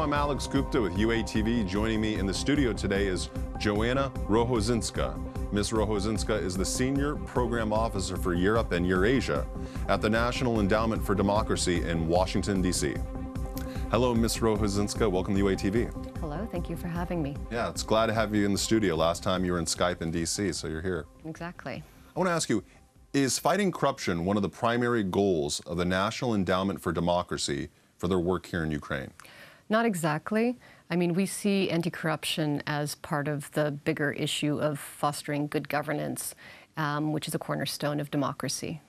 I'm Alex Gupta with UATV. Joining me in the studio today is Joanna Rohozinska. Ms. Rohozinska is the Senior Program Officer for Europe and Eurasia at the National Endowment for Democracy in Washington, D.C. Hello, Ms. Rohozinska. Welcome to UATV. Hello, thank you for having me. Yeah, it's glad to have you in the studio. Last time you were in Skype in D.C., so you're here. Exactly. I want to ask you, is fighting corruption one of the primary goals of the National Endowment for Democracy for their work here in Ukraine? Not exactly. I mean, we see anti-corruption as part of the bigger issue of fostering good governance, which is a cornerstone of democracy.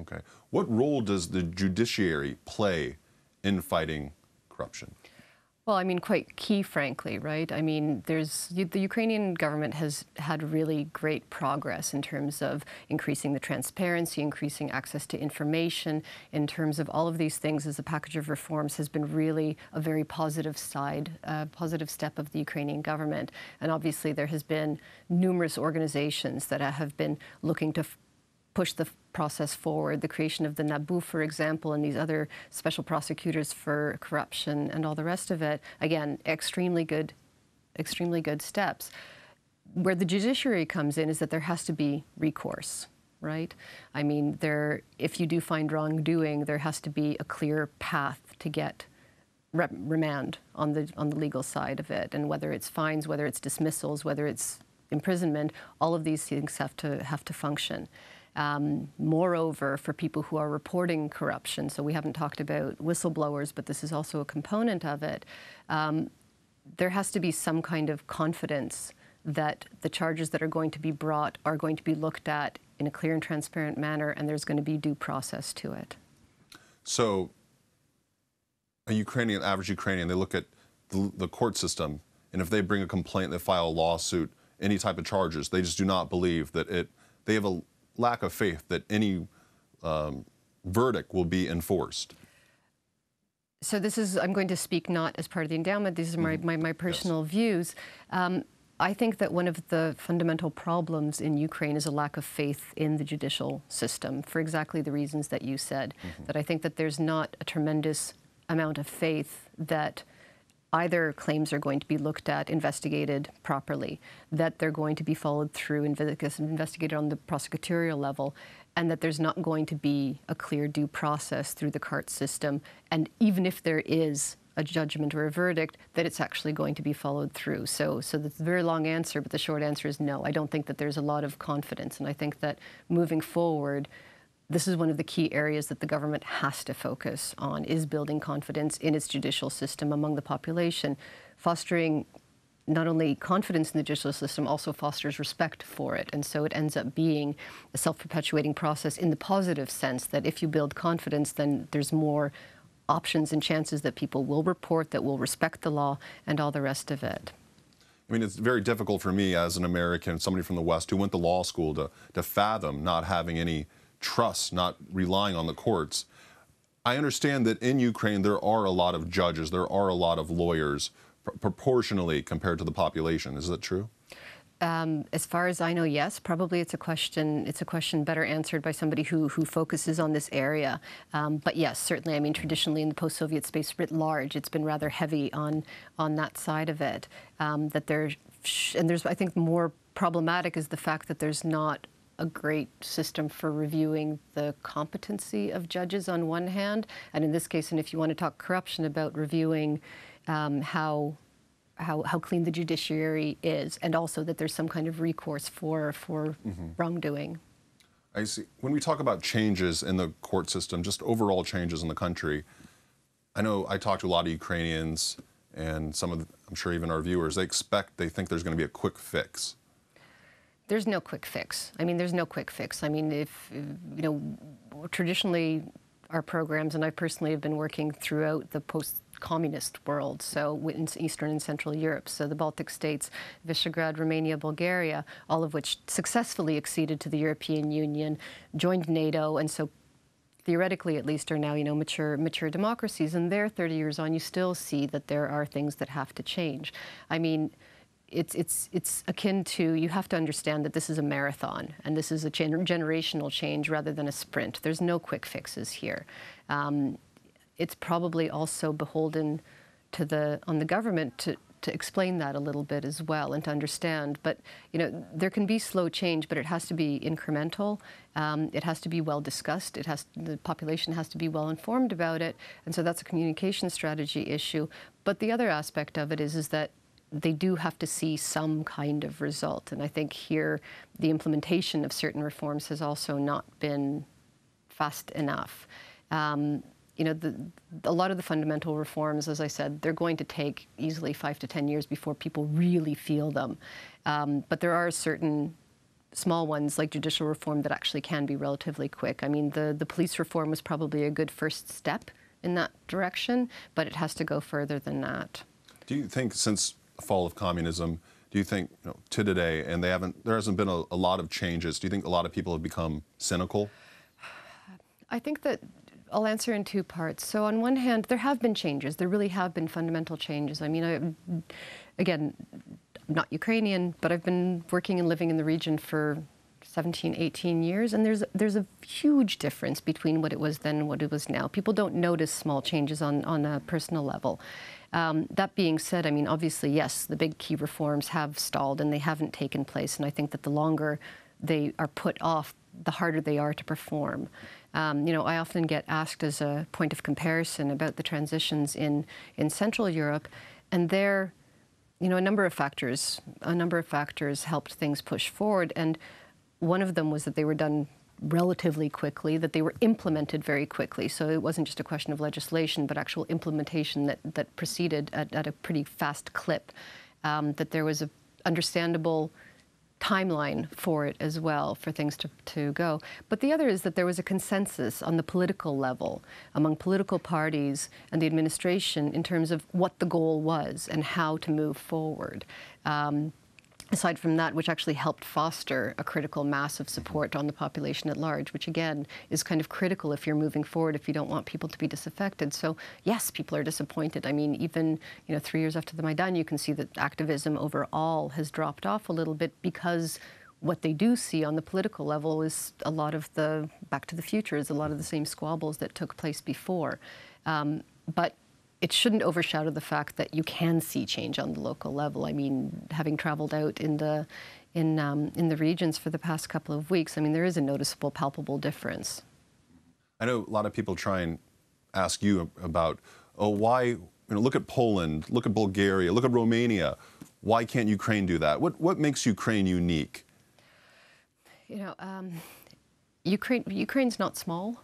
Okay. What role does the judiciary play in fighting corruption? Well, I mean, quite key, frankly, right? I mean, the Ukrainian government has had really great progress in terms of increasing the transparency, increasing access to information, in terms of all of these things as a package of reforms has been really a very positive positive step of the Ukrainian government. And obviously there has been numerous organizations that have been looking to push the process forward, the creation of the NABU, for example, and these other special prosecutors for corruption and all the rest of it. Again, extremely good steps. Where the judiciary comes in is that there has to be recourse, right? I mean, if you do find wrongdoing, there has to be a clear path to get remand on the legal side of it, and whether it's fines, whether it's dismissals, whether it's imprisonment, all of these things have to function. Moreover, for people who are reporting corruption, so we haven't talked about whistleblowers, but this is also a component of it, there has to be some kind of confidence that the charges that are going to be brought are going to be looked at in a clear and transparent manner, and there's going to be due process to it. So average Ukrainian, they look at the court system, and if they bring a complaint, they file a lawsuit, any type of charges, they just do not believe that they have a lack of faith that any verdict will be enforced. So I'm going to speak not as part of the endowment, these are my personal views. I think that one of the fundamental problems in Ukraine is a lack of faith in the judicial system for exactly the reasons that you said. That I think that there's not a tremendous amount of faith that either claims are going to be looked at, investigated properly, that they're going to be followed through, investigated on the prosecutorial level, and that there's not going to be a clear due process through the court system. And even if there is a judgment or a verdict, that it's actually going to be followed through. So that's a very long answer, but the short answer is no. I don't think that there's a lot of confidence, and I think that moving forward, this is one of the key areas that the government has to focus on, is building confidence in its judicial system among the population. Fostering not only confidence in the judicial system, also fosters respect for it. And so it ends up being a self-perpetuating process in the positive sense that if you build confidence, then there's more options and chances that people will report, that will respect the law, and all the rest of it. I mean, it's very difficult for me as an American, somebody from the West who went to law school, to fathom not having any trust, not relying on the courts. I understand that in Ukraine there are a lot of judges, there are a lot of lawyers, proportionally compared to the population. Is that true? As far as I know, yes. Probably it's a question better answered by somebody who focuses on this area. But yes, certainly. I mean, traditionally in the post-Soviet space writ large, it's been rather heavy on that side of it. And I think more problematic is the fact that there's not a great system for reviewing the competency of judges on one hand, and in this case, and if you want to talk corruption, about reviewing how clean the judiciary is, and also that there's some kind of recourse for wrongdoing. I see. When we talk about changes in the court system, just overall changes in the country, I know I talk to a lot of Ukrainians, and I'm sure even our viewers, they think there's going to be a quick fix. There's no quick fix. I mean, there's no quick fix. I mean, traditionally our programs, and I personally have been working throughout the post-communist world, so in Eastern and Central Europe, so the Baltic states, Visegrad, Romania, Bulgaria, all of which successfully acceded to the European Union, joined NATO, and so theoretically at least are now, mature democracies. And there, 30 years on, you still see that there are things that have to change. I mean, it's akin to, you have to understand that this is a marathon, and this is a generational change rather than a sprint. There's no quick fixes here. It's probably also beholden on the government to explain that a little bit as well and to understand. But, you know, there can be slow change, but it has to be incremental. It has to be well discussed. The population has to be well informed about it. And so that's a communication strategy issue. But the other aspect of it is that they do have to see some kind of result. And I think here the implementation of certain reforms has also not been fast enough. You know, a lot of the fundamental reforms, as I said, they're going to take easily 5 to 10 years before people really feel them. But there are certain small ones like judicial reform that actually can be relatively quick. I mean, the police reform was probably a good first step in that direction, but it has to go further than that. Do you think since the fall of communism, do you think, you know, to today, and there hasn't been a lot of changes, do you think a lot of people have become cynical? I think that I'll answer in two parts. So on one hand, there have been changes. There really have been fundamental changes. I mean, again, I'm not Ukrainian, but I've been working and living in the region for 17, 18 years, and there's a huge difference between what it was then and what it was now. People don't notice small changes on a personal level. That being said, I mean, obviously, yes, the big key reforms have stalled and they haven't taken place, and I think that the longer they are put off, the harder they are to perform. You know, I often get asked as a point of comparison about the transitions in Central Europe, and there, you know, a number of factors helped things push forward, and one of them was that they were done relatively quickly, that they were implemented very quickly. So it wasn't just a question of legislation, but actual implementation that proceeded at a pretty fast clip, that there was an understandable timeline for it as well, for things to go. But the other is that there was a consensus on the political level among political parties and the administration in terms of what the goal was and how to move forward. Aside from that, which actually helped foster a critical mass of support on the population at large, which again is kind of critical if you're moving forward, if you don't want people to be disaffected. So yes, people are disappointed. I mean, even 3 years after the Maidan, you can see that activism overall has dropped off a little bit, because what they do see on the political level is a lot of the Back to the Future, is a lot of the same squabbles that took place before. But it shouldn't overshadow the fact that you can see change on the local level. I mean, having traveled out in the regions for the past couple of weeks, I mean, there is a noticeable, palpable difference. I know a lot of people try and ask you about, oh, why, look at Poland, look at Bulgaria, look at Romania. Why can't Ukraine do that? What makes Ukraine unique? Ukraine's not small.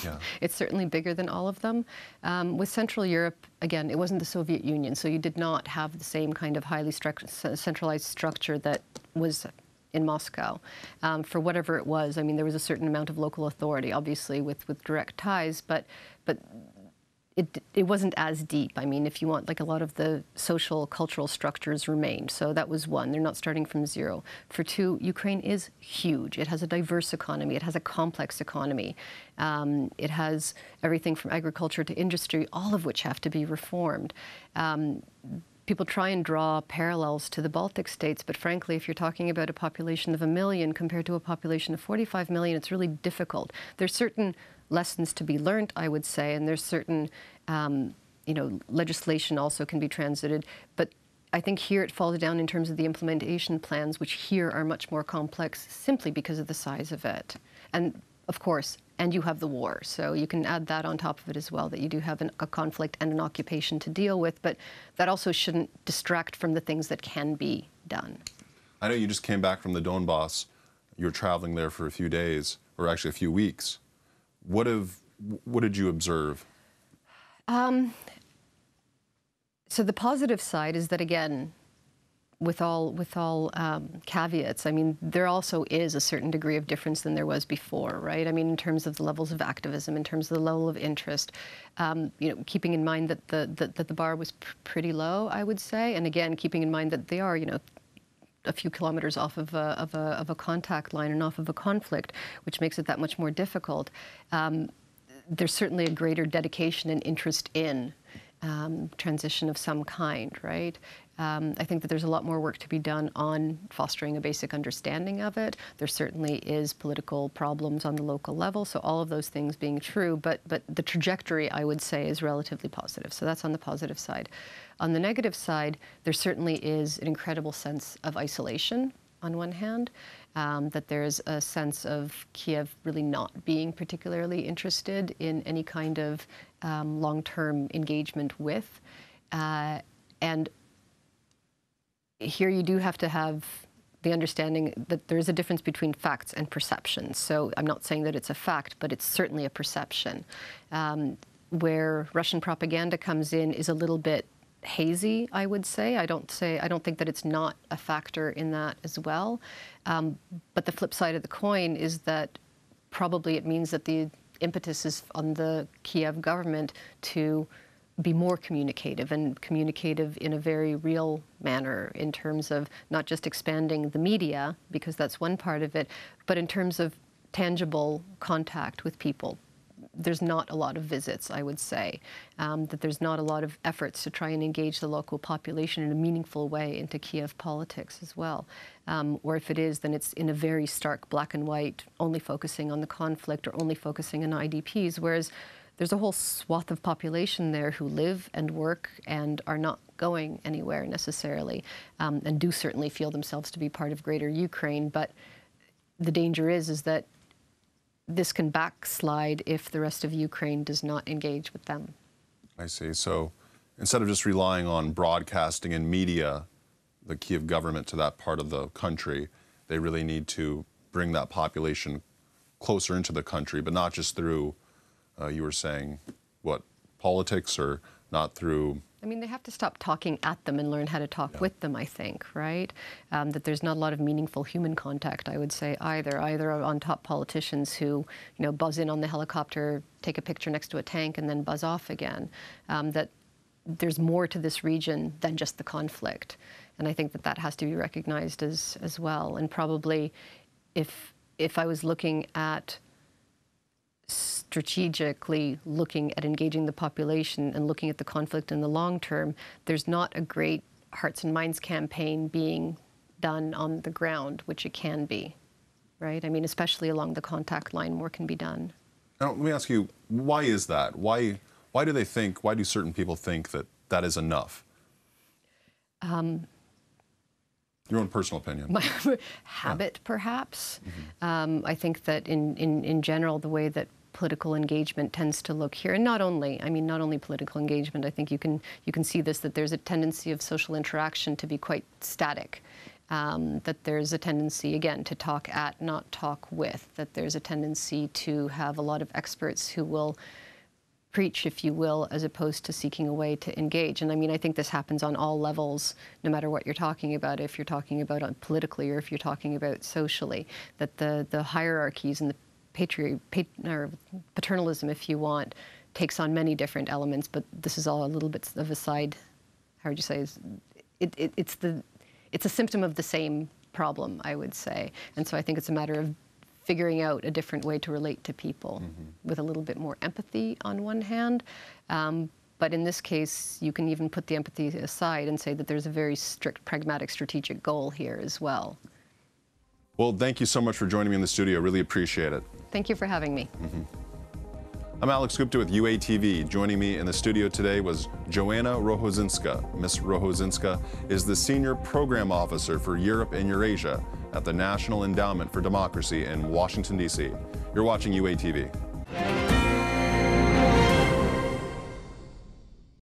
Yeah. It's certainly bigger than all of them. With Central Europe, again, it wasn't the Soviet Union, so you did not have the same kind of highly centralized structure that was in Moscow. For whatever it was, I mean, there was a certain amount of local authority, obviously, with direct ties, but it wasn't as deep. I mean, if you want, like, a lot of the social, cultural structures remained. So that was one. They're not starting from zero. For two, Ukraine is huge. It has a diverse economy. It has a complex economy. It has everything from agriculture to industry, all of which have to be reformed. People try and draw parallels to the Baltic states, but frankly, if you're talking about a population of 1 million compared to a population of 45 million, it's really difficult. There's certain lessons to be learned, I would say, and there's certain, legislation also can be transited. But I think here it falls down in terms of the implementation plans, which here are much more complex simply because of the size of it. And of course, and you have the war. So you can add that on top of it as well, that you do have a conflict and an occupation to deal with, but that also shouldn't distract from the things that can be done. I know you just came back from the Donbass. You were traveling there for a few days, or actually a few weeks. What did you observe? So the positive side is that, again, with all caveats, I mean, there also is a certain degree of difference than there was before, right? I mean, in terms of the levels of activism, in terms of the level of interest, keeping in mind that the bar was pretty low, I would say, and again, keeping in mind that they are, a few kilometers off of a contact line and off of a conflict, which makes it that much more difficult. There's certainly a greater dedication and interest in transition of some kind, right? I think that there's a lot more work to be done on fostering a basic understanding of it. There certainly is political problems on the local level, so all of those things being true, but the trajectory, I would say, is relatively positive. So that's on the positive side. On the negative side, there certainly is an incredible sense of isolation on one hand, that there's a sense of Kiev really not being particularly interested in any kind of long-term engagement with. And here you do have to have the understanding that there is a difference between facts and perceptions. So I'm not saying that it's a fact, but it's certainly a perception. Where Russian propaganda comes in is a little bit hazy, I would say. I don't think that it's not a factor in that as well. But the flip side of the coin is that probably it means that the impetus is on the Kiev government to be more communicative, and communicative in a very real manner in terms of not just expanding the media, because that's one part of it, but in terms of tangible contact with people. There's not a lot of visits, I would say, that there's not a lot of efforts to try and engage the local population in a meaningful way into Kiev politics as well. Or if it is, then it's in a very stark black and white, only focusing on the conflict or only focusing on IDPs, whereas there's a whole swath of population there who live and work and are not going anywhere necessarily, and do certainly feel themselves to be part of greater Ukraine. But the danger is that this can backslide if the rest of Ukraine does not engage with them. I see. So instead of just relying on broadcasting and media, the Kiev government to that part of the country, they really need to bring that population closer into the country, but not just through, you were saying, what, politics, or not through... I mean, they have to stop talking at them and learn how to talk with them, I think, right? That there's not a lot of meaningful human contact, I would say, either on top politicians who, buzz in on the helicopter, take a picture next to a tank, and then buzz off again. That there's more to this region than just the conflict. And I think that that has to be recognized as well. And probably if I was looking at strategically looking at engaging the population and looking at the conflict in the long term, there's not a great hearts and minds campaign being done on the ground, which it can be, right? I mean, especially along the contact line, more can be done. Now, let me ask you, why is that? Why do certain people think that that is enough? Your own personal opinion. My habit, perhaps. Mm-hmm. I think that in general, the way that political engagement tends to look here, and not only political engagement, I think you can see this, that there's a tendency of social interaction to be quite static. That there's a tendency, again, to talk at, not talk with, that there's a tendency to have a lot of experts who will preach, if you will, as opposed to seeking a way to engage. And I mean, I think this happens on all levels, no matter what you're talking about, if you're talking about politically or if you're talking about socially, that the hierarchies and the paternalism, if you want, takes on many different elements, but this is all a little bit of a side, how would you say, it's a symptom of the same problem, I would say. And so I think it's a matter of figuring out a different way to relate to people with a little bit more empathy on one hand. But in this case, you can even put the empathy aside and say that there's a very strict, pragmatic, strategic goal here as well. Well, thank you so much for joining me in the studio. Really appreciate it. Thank you for having me. I'm Alex Gupta with UATV. Joining me in the studio today was Joanna Rohozinska. Ms. Rohozinska is the Senior Program Officer for Europe and Eurasia at the National Endowment for Democracy in Washington, D.C. You're watching UATV.